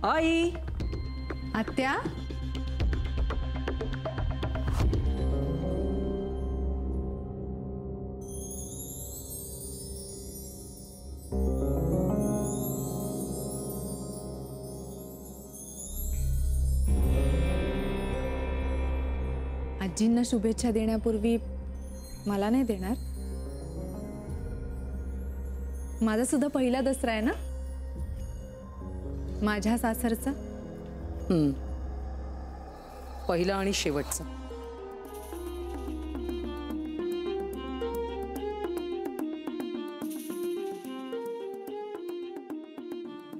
आई, आत्या, आजींना शुभेच्छा देण्यापूर्वी मला नाही देणार? माझा सुद्धा पहिला दसरा आहे ना माझ्या सासरचा. पहिला आणि शेवटचा.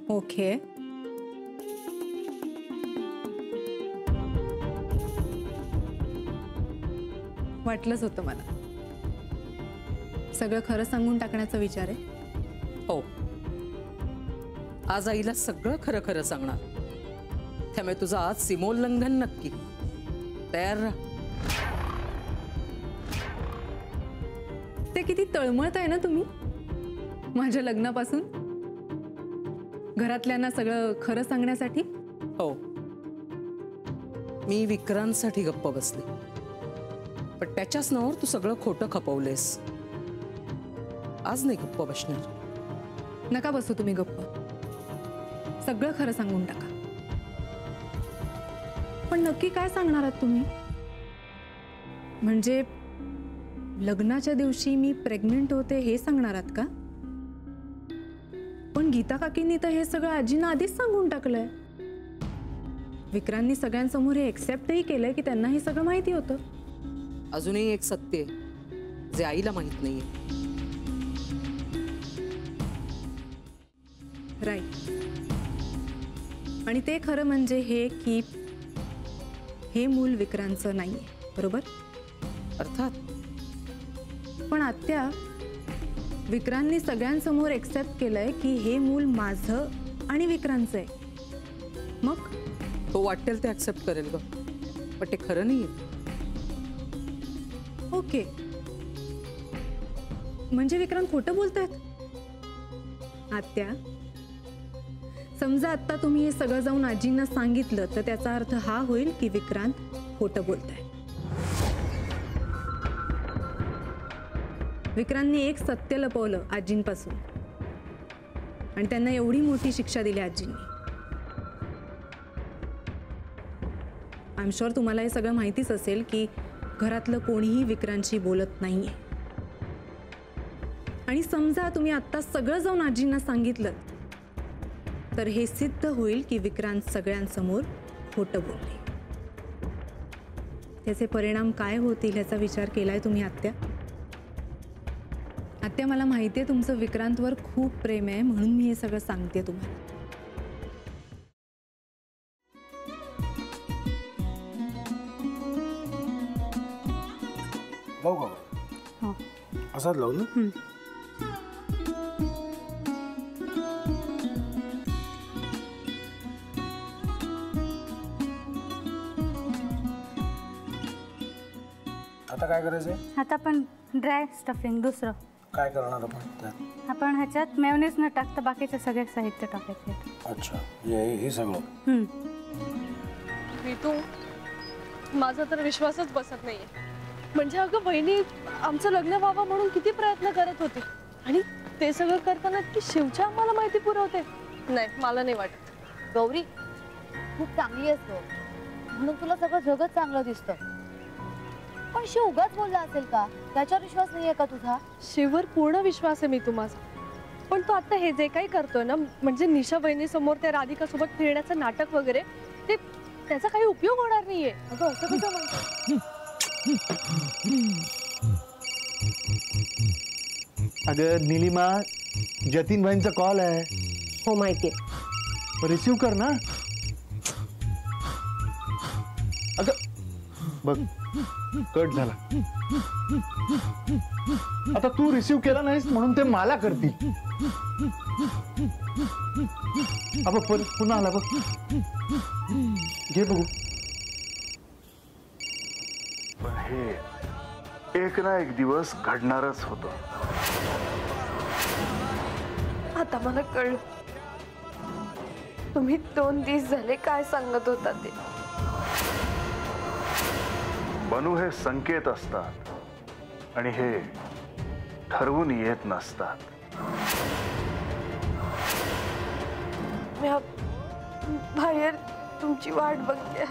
ओके. वाटलंच होतं मला. सगळं खरं सांगून टाकण्याचा विचार आहे. हो, आज आईला सगळं खरं खरं सांगणार. त्यामुळे तुझं आज सीमोल्लंघन नक्की. तयार राहा. ते किती तळमळत आहे ना तुम्ही माझ्या लग्नापासून घरातल्यांना सगळं खरं सांगण्यासाठी. हो, मी विक्रांतसाठी गप्प बसले, पण त्याच्याच नावावर तू सगळं खोटं खपवलेस. आज नाही गप्प बसणार. नका बसू तुम्ही गप्प. सगळं खरं सांगून टाका. पण नक्की काय सांगणार आहात तुम्ही? म्हणजे लग्नाच्या दिवशी मी प्रेग्नंट होते हे सांगणार आहात का? पण गीता काकींनी तर हे सगळं आजींना आधीच सांगून टाकलंय. विक्रांतनी सगळ्यांसमोर हे एक्सेप्टही केलंय की त्यांना हे सगळं माहिती होतं. अजूनही एक सत्य आहे जे आईला माहित नाहीये. राईट. आणि ते खरं म्हणजे हे की हे मूल विक्रांतचं नाहीये, बरोबर? अर्थात. पण आत्या, विक्रांतनी सगळ्यांसमोर एक्सेप्ट केलंय की हे मूल माझं आणि विक्रांतचं आहे. मग तो वाटेल ते ऍक्सेप्ट करेल ग, पण ते खरं नाहीये. ओके, म्हणजे विक्रांत खोटं बोलतायत? आत्या, समजा आता तुम्ही हे सगळं जाऊन आजींना सांगितलं तर त्याचा अर्थ हा होईल की विक्रांत खोटं बोलताय. विक्रांतने एक सत्य लपवलं आजींपासून आणि त्यांना एवढी मोठी शिक्षा दिली आजींनी. आय एम शुअर तुम्हाला हे सगळं माहितीच असेल की घरातलं कोणीही विक्रांतशी बोलत नाहीये. आणि समजा तुम्ही आता सगळं जाऊन आजींना सांगितलं तर हे सिद्ध होईल की विक्रांत सगळ्यांसमोर खोटं बोलले. त्याचे परिणाम काय होतील याचा विचार केलाय तुम्ही आत्या? आत्या, मला माहिती आहे तुमचं विक्रांतवर खूप प्रेम आहे म्हणून मी हे सगळं सांगते तुम्हाला. लावू का? हो, असाच लावू ना. आता काय करायचंय? आता आपण ड्राय स्टफिंग दुसरं काय करणार आपण त्यात? आपण ह्याच्यात मेयोनीज न टाकता बाकीचे सगळे साहित्य टाकायचे. अच्छा, हे सगळं. ऋतू, माझा तर विश्वासच बसत नाहीये. म्हणजे अगं बहिणी आमचं लग्न व्हावं म्हणून किती प्रयत्न करत होती आणि ते सगळं करताना ती शिवच्या आम्हाला माहिती पुरवते. नाही, मला नाही वाटत. गौरी, खूप चांगली असतो म्हणून तुला सगळं जगत चांगलं दिसतं, पण शिव उगाच बोलला असेल का? त्याच्यावर विश्वास नाहीये का तुझा? शिववर पूर्ण विश्वास आहे मी तुम्हाला, पण तो आता हे जे काही करतोय ना, म्हणजे निशा बहिणी समोर त्या राधिका सोबत फिरण्याचं नाटक वगैरे, ते त्याचा काही उपयोग होणार नाहीये. अगं असं कसं म्हणतो? अगं नीलिमा, जतीन भाईंचा कॉल आहे. हो माहिती. रिसीव कर ना. अगं बघ, कट झाला. आता तू रिसीव केला नाहीस म्हणून ते मला करतील. अब पुन्हा आला बघ. घे बघू. पण हे एक ना एक दिवस घडणारच होतं. आता मला कळलं तुम्ही 2 दिवस झाले काय सांगत होता ते? बनू हे संकेत असतात आणि हे ठरवून येत नसतात. मी बाहेर तुमची वाट बघते.